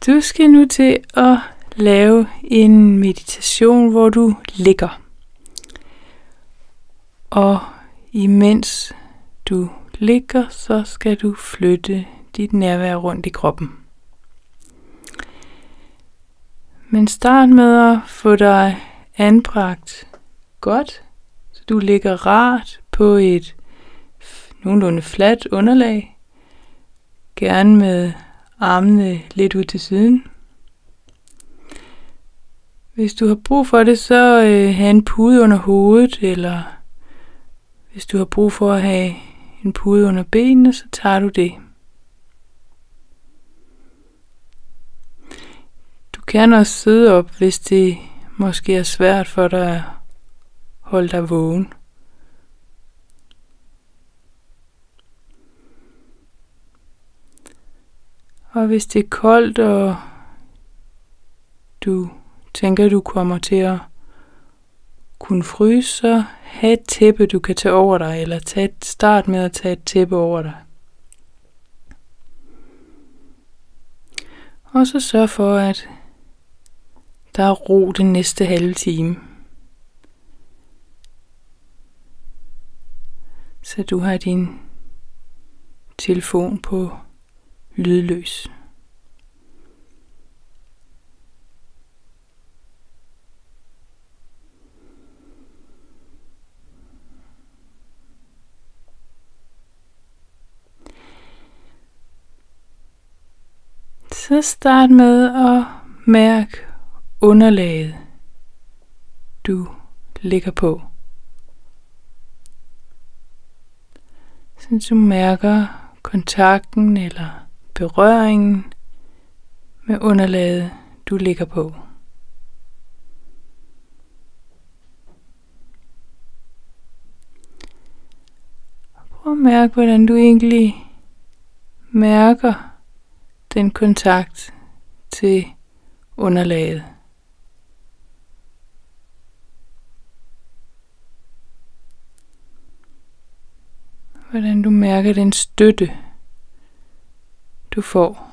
Du skal nu til at lave en meditation, hvor du ligger. Og imens du ligger, så skal du flytte dit nærvær rundt i kroppen. Men start med at få dig anbragt godt, så du ligger rart på et nogenlunde fladt underlag. Gerne med armene lidt ud til siden. Hvis du har brug for det, så have en pude under hovedet, eller hvis du har brug for at have en pude under benene, så tager du det. Du kan også sidde op, hvis det måske er svært for dig at holde dig vågen. Og hvis det er koldt, og du tænker, du kommer til at kunne fryse, så have et tæppe, du kan tage over dig, eller start med at tage et tæppe over dig. Og så sørg for, at der er ro den næste halve time. Så du har din telefon på lydløs. Så start med at mærke underlaget, du ligger på. Så du mærker kontakten eller berøringen med underlaget, du ligger på. Prøv at mærke, hvordan du egentlig mærker den kontakt til underlaget. Hvordan du mærker den støtte, du får.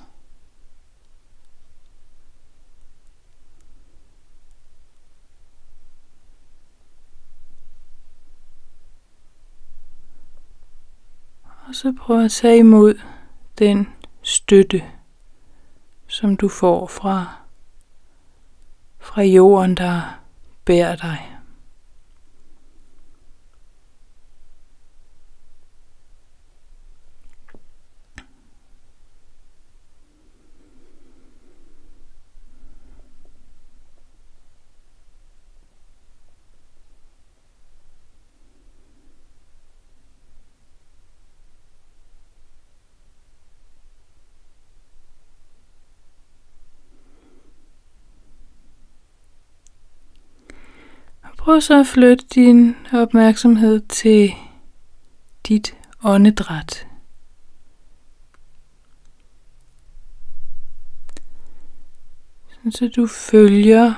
Og så prøv at tage imod den støtte, som du får fra jorden, der bærer dig. Prøv så at flytte din opmærksomhed til dit åndedræt. Så du følger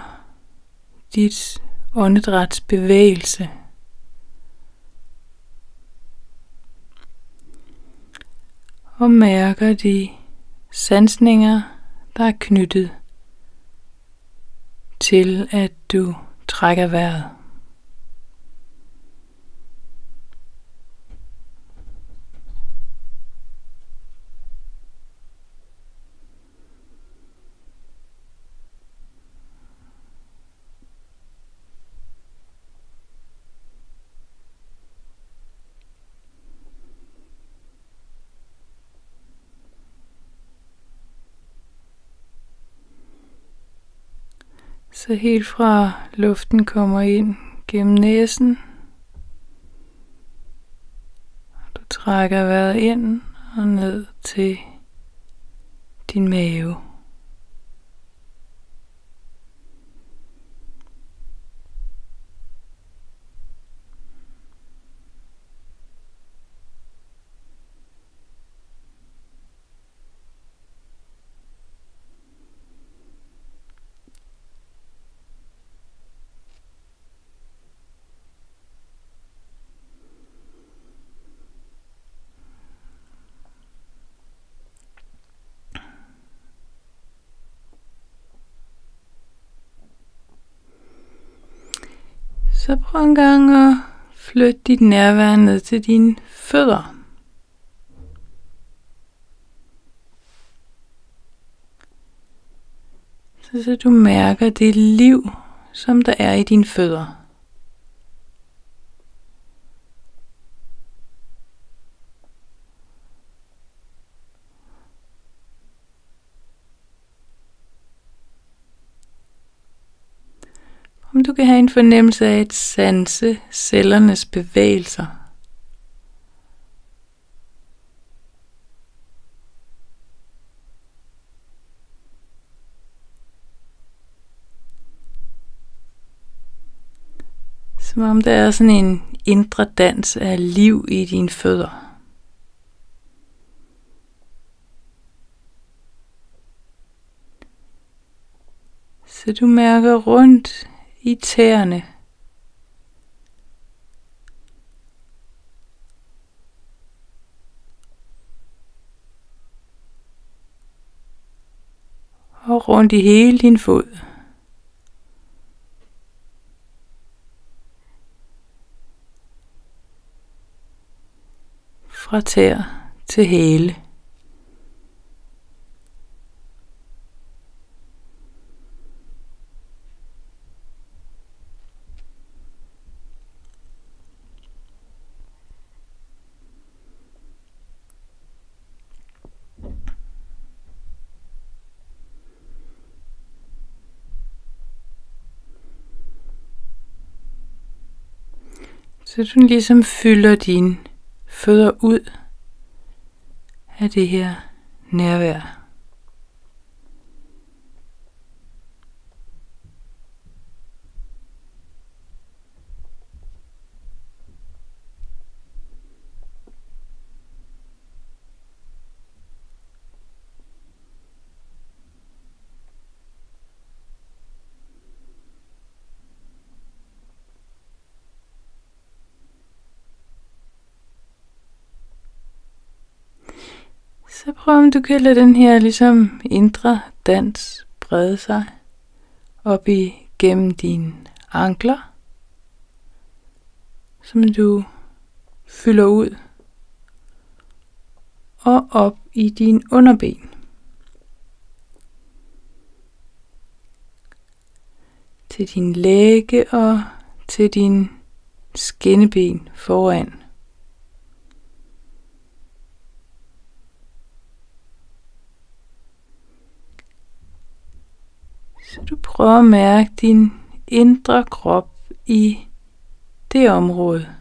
dit åndedræts bevægelse. Og mærker de sansninger, der er knyttet til, at du trækker vejret. Så helt fra luften kommer ind gennem næsen. Du trækker vejret ind og ned til din mave. Så prøv en gang at flytte dit nærvær ned til dine fødder. Så du mærker det liv, som der er i dine fødder. Om du kan have en fornemmelse af at sanse cellernes bevægelser. Som om der er sådan en indre dans af liv i dine fødder. Så du mærker rundt i tæerne. Og rundt i hele din fod. Fra tær til hæle. Så du ligesom fylder dine fødder ud af det her nærvær. Så prøv om du kan lade den her ligesom indre dans brede sig op igennem dine ankler, som du fylder ud, og op i dine underben. Til din læge og til din skinneben foran. Så du prøver at mærke din indre krop i det område.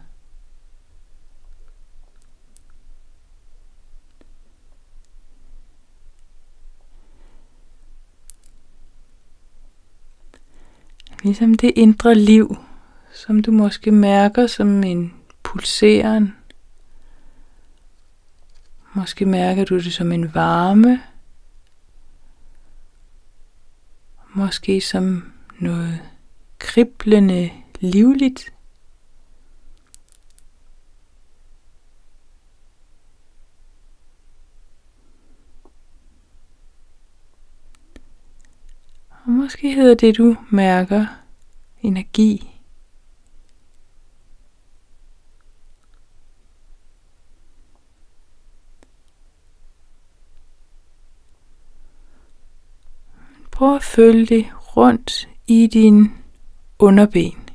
Ligesom det indre liv, som du måske mærker som en pulseren. Måske mærker du det som en varme. Måske som noget kriblende, livligt. Og måske hedder det, du mærker, energi. Prøv at følge det rundt i din underben.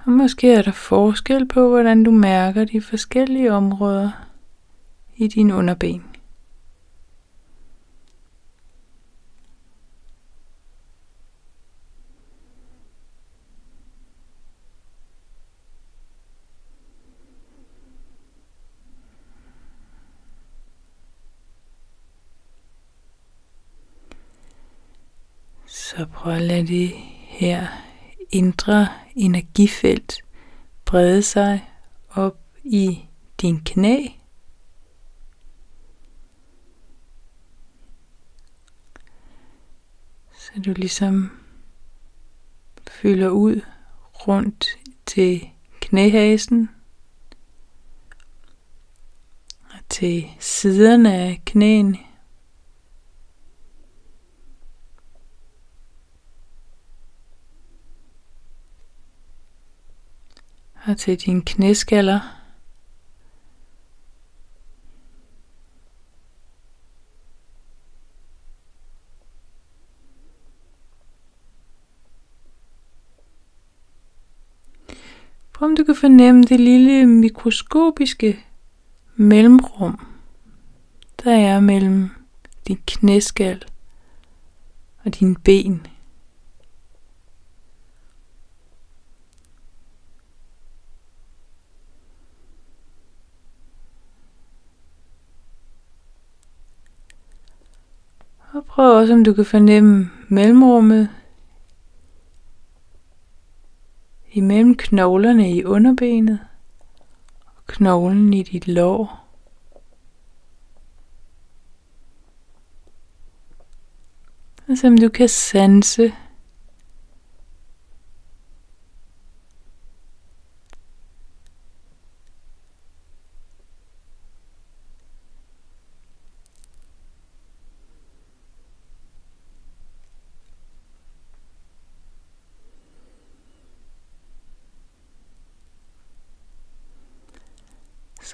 Og måske er der forskel på, hvordan du mærker de forskellige områder i din underben. Så prøv at lade det her indre energifelt brede sig op i din knæ. Så du ligesom fylder ud rundt til knæhasen og til siderne af knæene. Og til dine knæskaller. Prøv om du kan fornemme det lille mikroskopiske mellemrum, der er mellem din knæskal og dine ben. Og prøv også om du kan fornemme mellemrummet imellem knoglerne i underbenet og knoglen i dit lår. Og som du kan sanse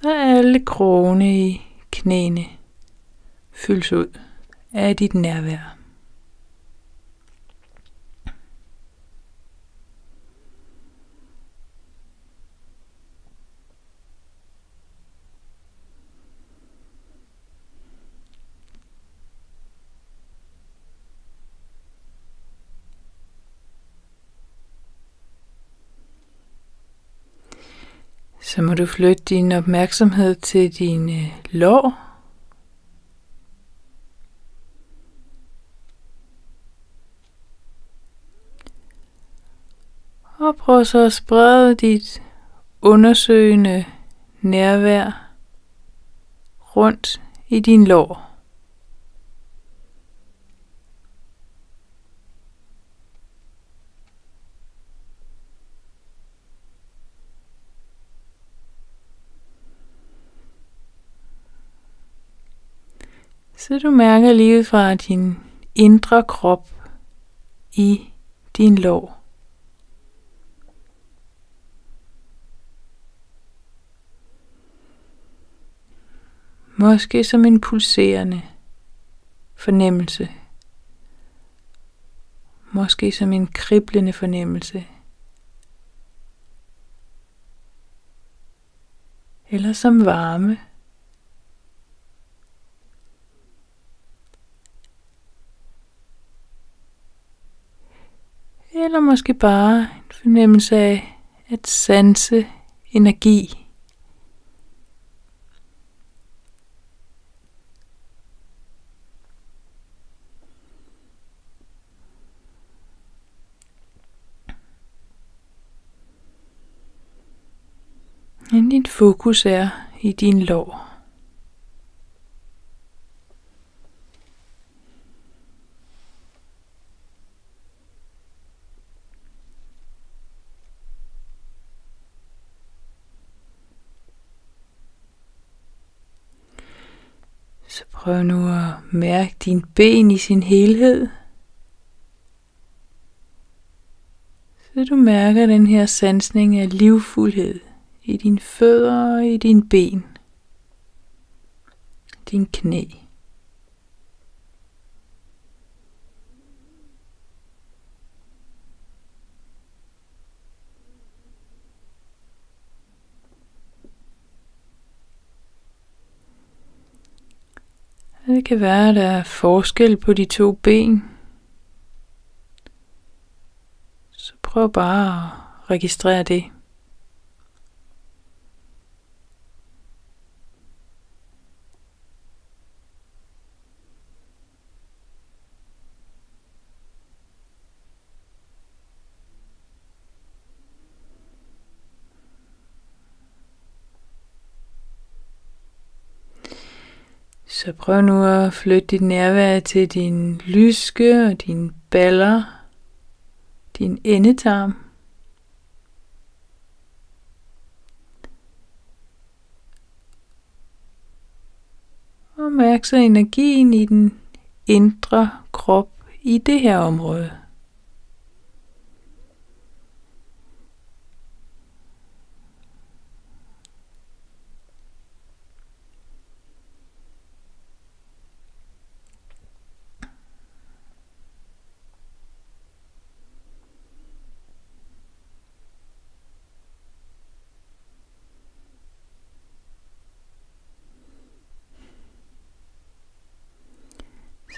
så er alle krogene i knæene fyldes ud af dit nærvær. Så må du flytte din opmærksomhed til dine lår. Og prøv så at sprede dit undersøgende nærvær rundt i din lår. Så du mærker livet fra din indre krop i din lår. Måske som en pulserende fornemmelse. Måske som en kriblende fornemmelse. Eller som varme. Eller måske bare en fornemmelse af at sanse energi. Men dit fokus er i din lår. Så prøv nu at mærke dine ben i sin helhed. Så du mærker den her sansning af livfuldhed i dine fødder og i dine ben, din knæ. Og det kan være, at der er forskel på de to ben. Så prøv bare at registrere det. Så prøv nu at flytte dit nærvær til din lyske og dine baller, din endetarm. Og mærk så energien i den indre krop i det her område.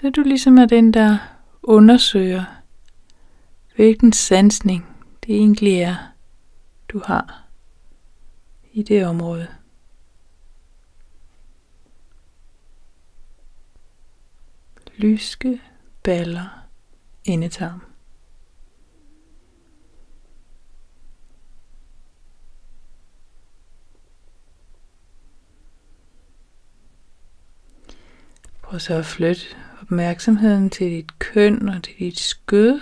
Så du ligesom er den, der undersøger, hvilken sansning det egentlig er, du har i det område. Lyske, baller, endetarm. Prøv så at flytte opmærksomheden til dit køn og til dit skød.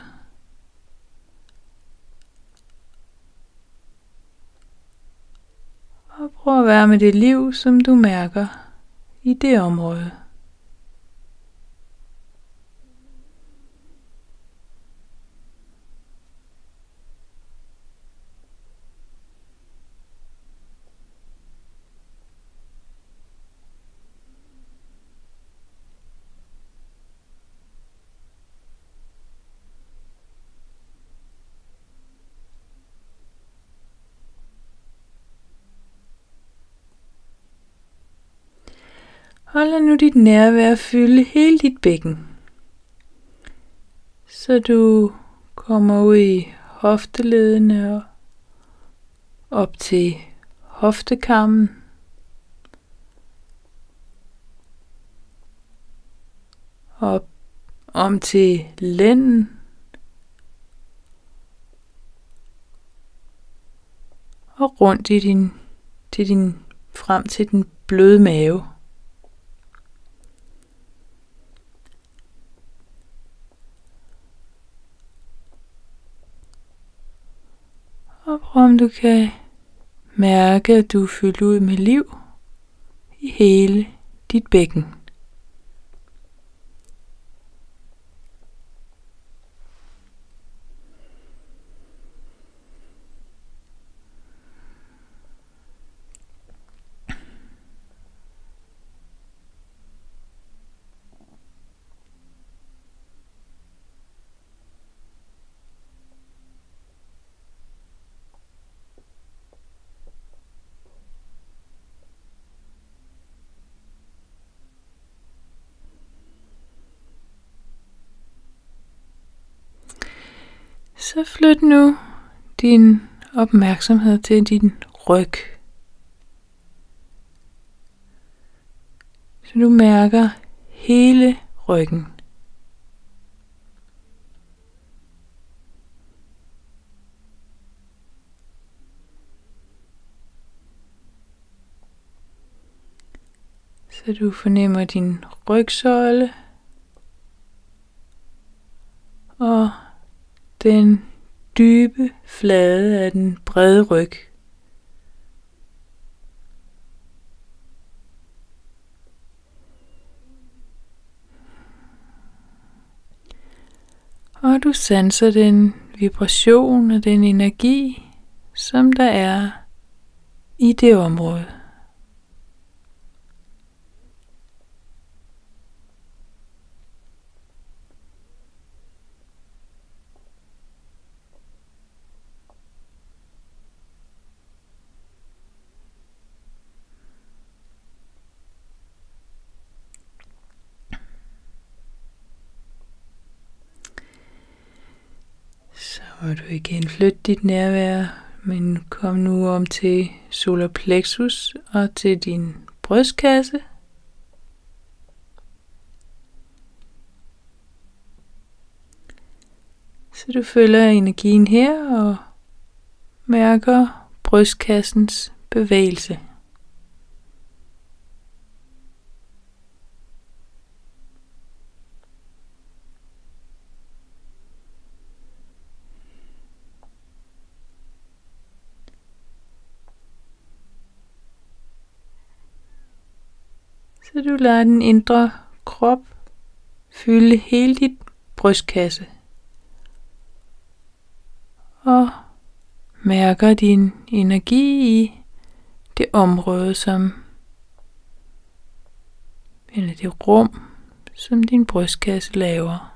Og prøv at være med det liv, som du mærker i det område. Hold nu dit nærvær fylde hele dit bækken, så du kommer ud i hofteledene og op til hoftekammen. Op om til lænden. Og rundt i frem til den bløde mave. Og prøv om du kan mærke, at du er fyldt ud med liv i hele dit bækken. Så flyt nu din opmærksomhed til din ryg. Så du mærker hele ryggen. Så du fornemmer din rygsøjle og den dybe flade af den brede ryg. Og du sanser den vibration og den energi, som der er i det område. Så må du igen flytte dit nærvær, men kom nu om til solar plexus og til din brystkasse. Så du følger energien her og mærker brystkassens bevægelse. Så du lader den indre krop fylde hele dit brystkasse. Og mærker din energi i det område, eller det rum, som din brystkasse laver.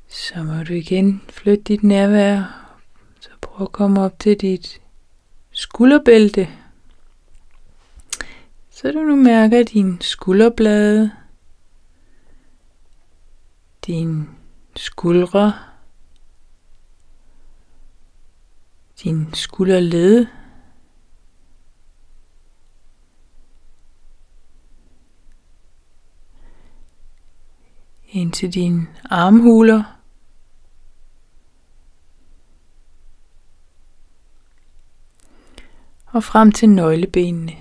Så må du igen flytte dit nærvær. Så prøv at komme op til dit skulderbælte. Så du nu mærker din skulderblade, dine skuldre, din skulderled, ind til dine armhuler, og frem til nøglebenene.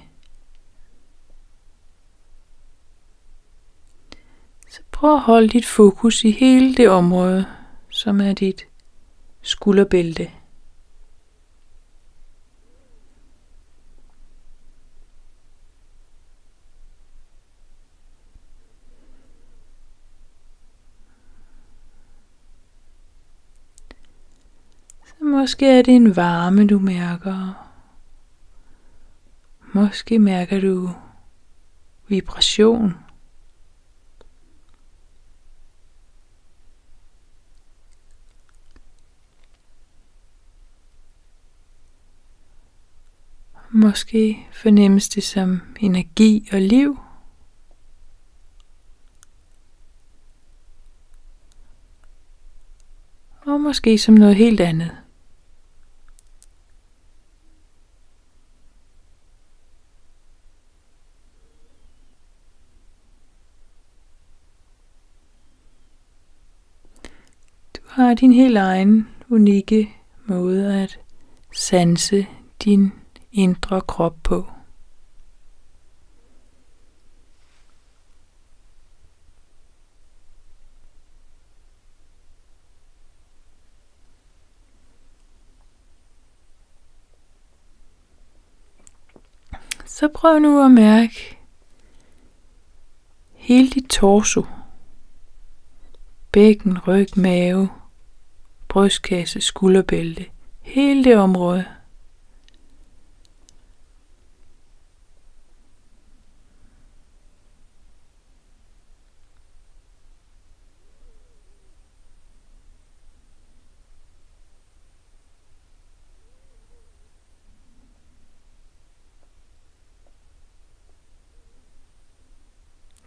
Så prøv at holde dit fokus i hele det område, som er dit skulderbælte. Så måske er det en varme, du mærker. Måske mærker du vibration. Måske fornemmes det som energi og liv. Og måske som noget helt andet. Du har din helt egen unikke måde at sanse din indre krop på. Så prøv nu at mærke hele dit torso. Bækken, ryg, mave, brystkasse, skulderbælte. Hele det område.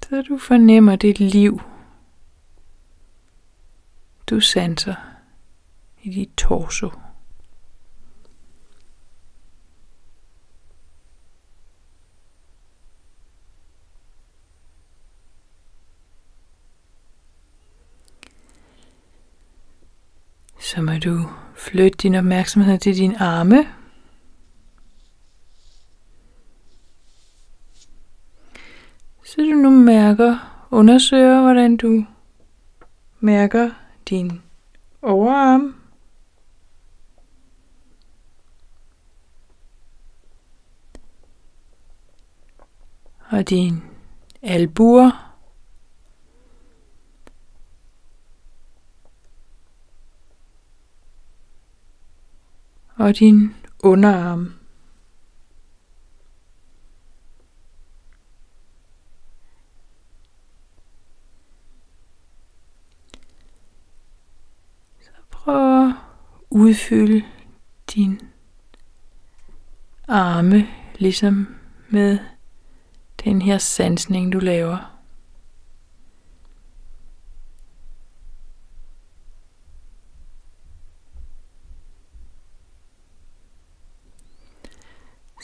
Så du fornemmer dit liv. Du sanser i dit torso. Så må du flytte din opmærksomhed til dine arme. Så du nu undersøger, hvordan du mærker din overarm, og dine albuer, og din underarm. Prøv at udfylde din arme, ligesom med den her sansning, du laver.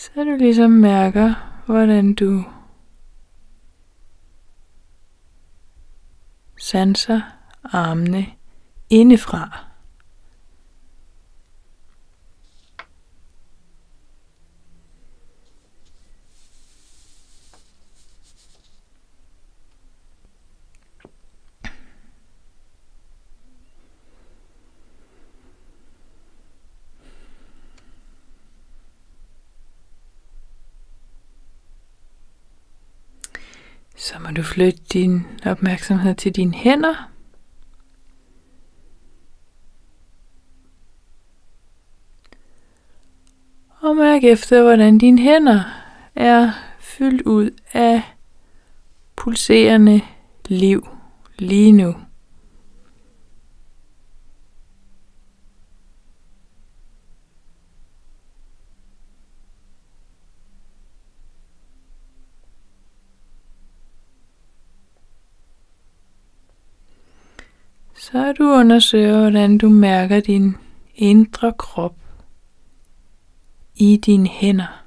Så du ligesom mærker, hvordan du sanser armene indefra. Så må du flytte din opmærksomhed til dine hænder. Og mærk efter, hvordan dine hænder er fyldt ud af pulserende liv lige nu. Så du undersøger, hvordan du mærker din indre krop i dine hænder.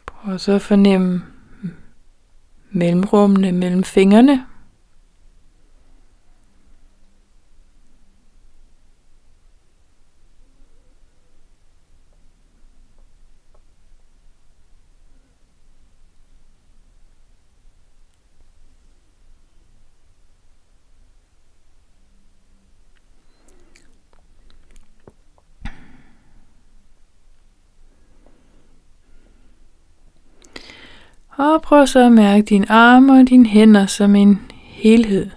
Prøv så at fornemme mellemrummene mellem fingrene. Og prøv så at mærke dine arme og dine hænder som en helhed.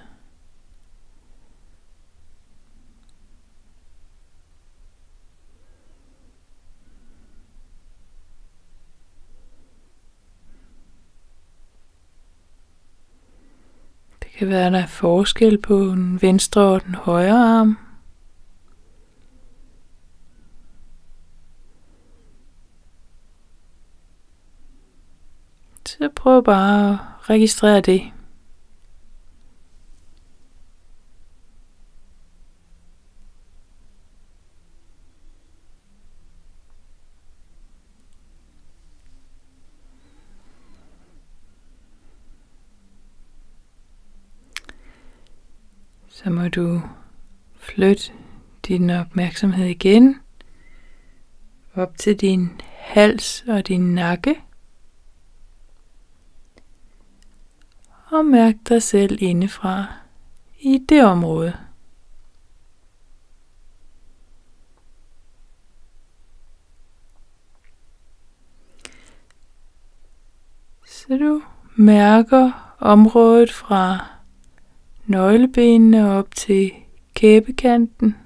Det kan være, der er forskel på den venstre og den højre arm. Så prøv bare at registrere det. Så må du flytte din opmærksomhed igen op til din hals og din nakke. Og mærk dig selv indefra i det område. Så du mærker området fra nøglebenene op til kæbekanten.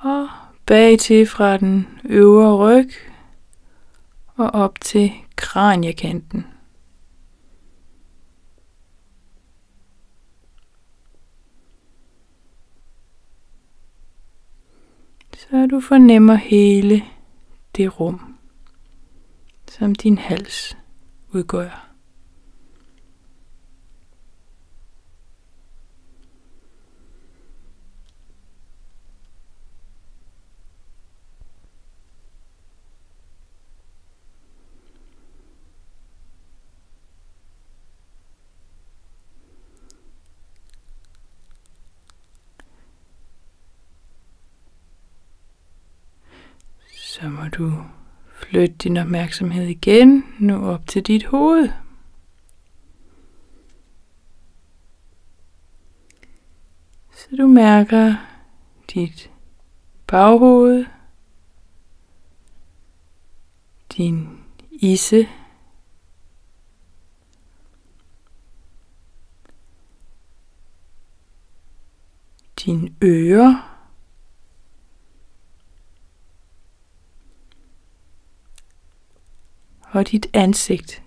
Og bag til fra den øvre ryg og op til kraniekanten. Så du fornemmer hele det rum, som din hals udgør. Så må du flytte din opmærksomhed igen, nu op til dit hoved. Så du mærker dit baghoved, din isse, dine ører, og dit ansigt.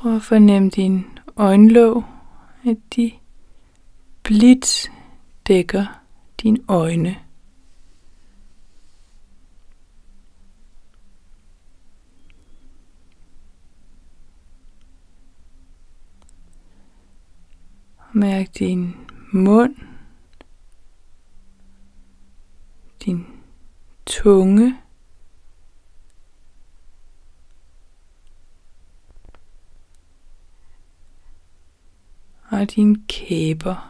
Prøv at fornemme din øjenlåg, at de blidt dækker dine øjne. Mærk din mund, din tunge, og dine kæber.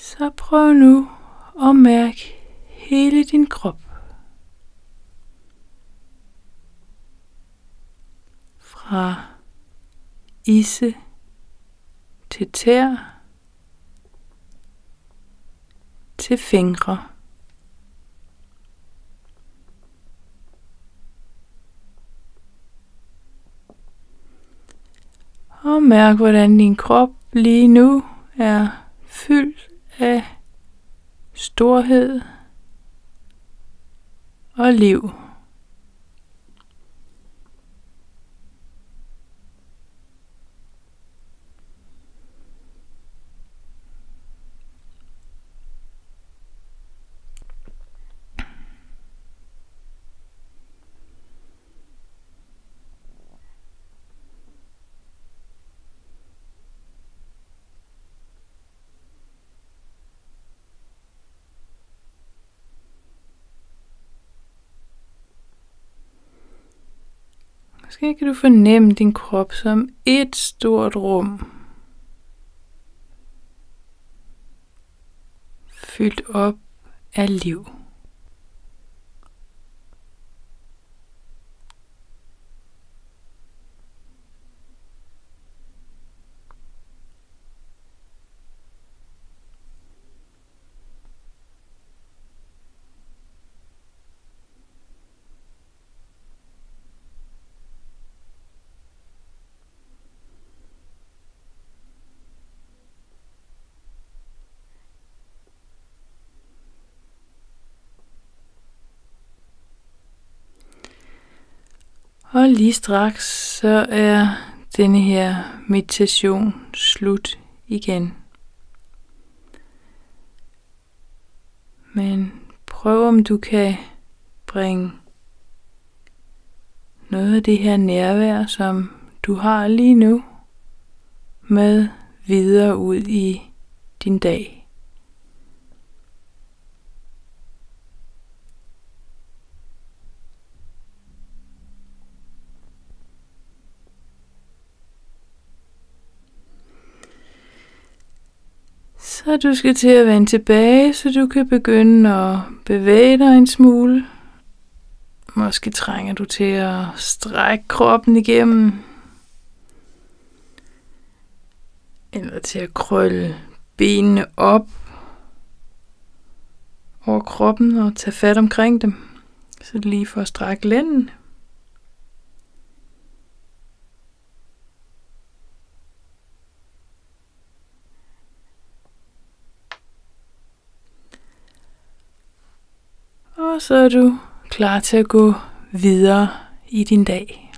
Så prøv nu at mærke hele din krop. Fra isse til tær til fingre. Og mærk, hvordan din krop lige nu er fyldt af storhed og liv. Måske kan du fornemme din krop som et stort rum, fyldt op af liv. Og lige straks så er denne her meditation slut igen. Men prøv om du kan bringe noget af det her nærvær, som du har lige nu, med videre ud i din dag. Så du skal til at vende tilbage, så du kan begynde at bevæge dig en smule. Måske trænger du til at strække kroppen igennem. Eller til at krølle benene op over kroppen og tage fat omkring dem. Så du lige får strække lænden. Og så er du klar til at gå videre i din dag.